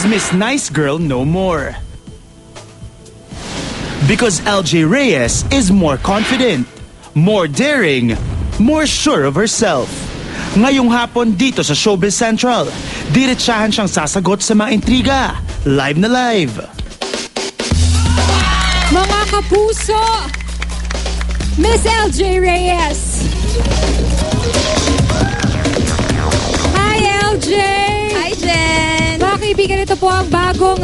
She's Miss Nice Girl no more. Because LJ Reyes is more confident, more daring, more sure of herself. Ngayong hapon dito sa Showbiz Central, diretsahan siyang sasagot sa mga intriga. Live na live. Mga kapuso, Miss LJ Reyes. Hi, LJ! Hi, Jen! Mga kaibigan, ito po ang bagong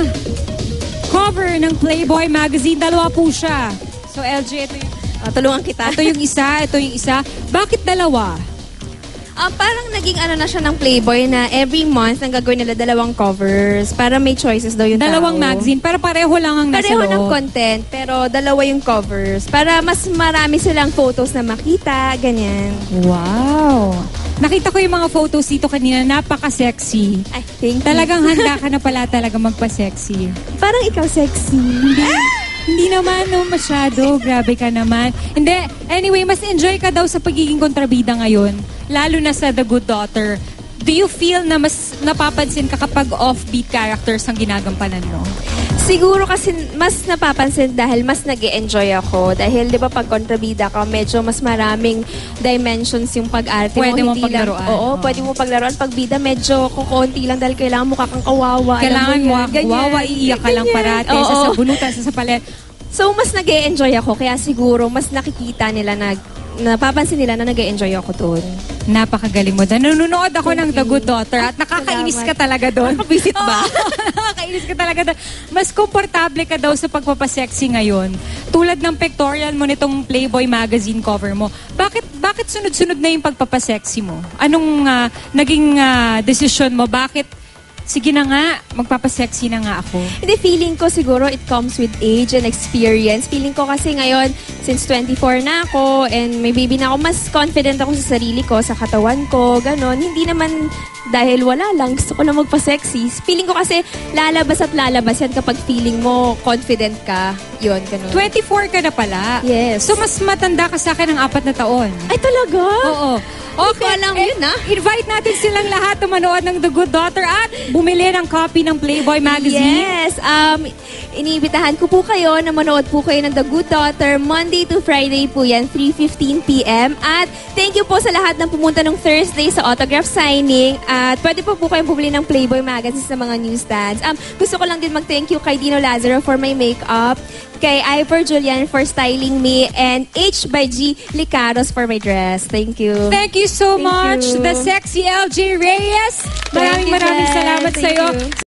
cover ng Playboy magazine. Dalawa po siya. So, LJ, ito yung... tulungan kita. Ito yung isa. Bakit dalawa? Parang naging ano na siya ng Playboy na every month ang gagawin nila dalawang covers para may choices daw yung Dalawang tao. magazine, para pareho lang ang nasa Pareho loob. ng content, pero dalawa yung covers. Para mas marami silang photos na makita, ganyan. Wow! Nakita ko yung mga photos dito kanina, napaka-sexy. Ay, thank you. Talagang handa ka na pala talaga magpa-sexy. Parang ikaw sexy. Hindi naman, no, masyado. Grabe ka naman. Hindi. Anyway, mas enjoy ka daw sa pagiging kontrabida ngayon. Lalo na sa The Good Daughter. Do you feel na mas napapansin ka kapag offbeat characters ang ginagampanan mo? Siguro kasi mas napapansin dahil mas nag-e-enjoy ako. Dahil di ba pag kontrabida ka, medyo mas maraming dimensions yung pag-arte mo. Pwede mong Hindi lang- paglaruan. Oo, pwede mo paglaruan. Pag bida, medyo kukunti lang dahil kailangan mukha kang kawawa. Kailangan mo, ganyan. wawa, iiyak ka lang parate. Oo. Sasabunutan, sasapalit. So, mas nag-e-enjoy ako. Kaya siguro, mas nakikita nila napapansin nila na nag-e-enjoy ako doon. Napakagaling mo. Nanonood ako ng The Good Daughter at nakakainis ka talaga doon. Visit ba? Nakakainis ka talaga doon. Mas komportable ka daw sa pagpapasexy ngayon. Tulad ng pictorial mo nitong Playboy magazine cover mo. Bakit sunod-sunod na yung pagpapasexy mo? Anong naging desisyon mo? Bakit sige na nga, magpapasexy na nga ako? Hindi, feeling ko siguro it comes with age and experience. Feeling ko kasi ngayon, since 24 na ako and may baby na ako, mas confident ako sa sarili ko, sa katawan ko, ganon. Hindi naman dahil wala lang, gusto ko na magpa-sexy. Feeling ko kasi lalabas at lalabas yan kapag feeling mo confident ka. Yun, ganon. 24 ka na pala? Yes. So mas matanda ka sa akin ng 4 na taon? Ay, talaga? Oo. Okay, alam yun, invite natin silang lahat na manood ng The Good Daughter at bumili ng copy ng Playboy magazine. Yes. Iniibitahan ko po kayo na manood po kayo ng The Good Daughter. Monday to Friday po yan, 3:15 p.m. At thank you po sa lahat ng pumunta ng Thursday sa autograph signing. At pwede po kayong bumili ng Playboy magazine sa mga newsstands. Gusto ko lang din mag-thank you kay Dino Lazaro for my makeup, kay Ivor Julian for styling me, and H by G Licaros for my dress. Thank you. Thank you so Thank much, you. the sexy LJ Reyes. Maraming salamat sa iyo.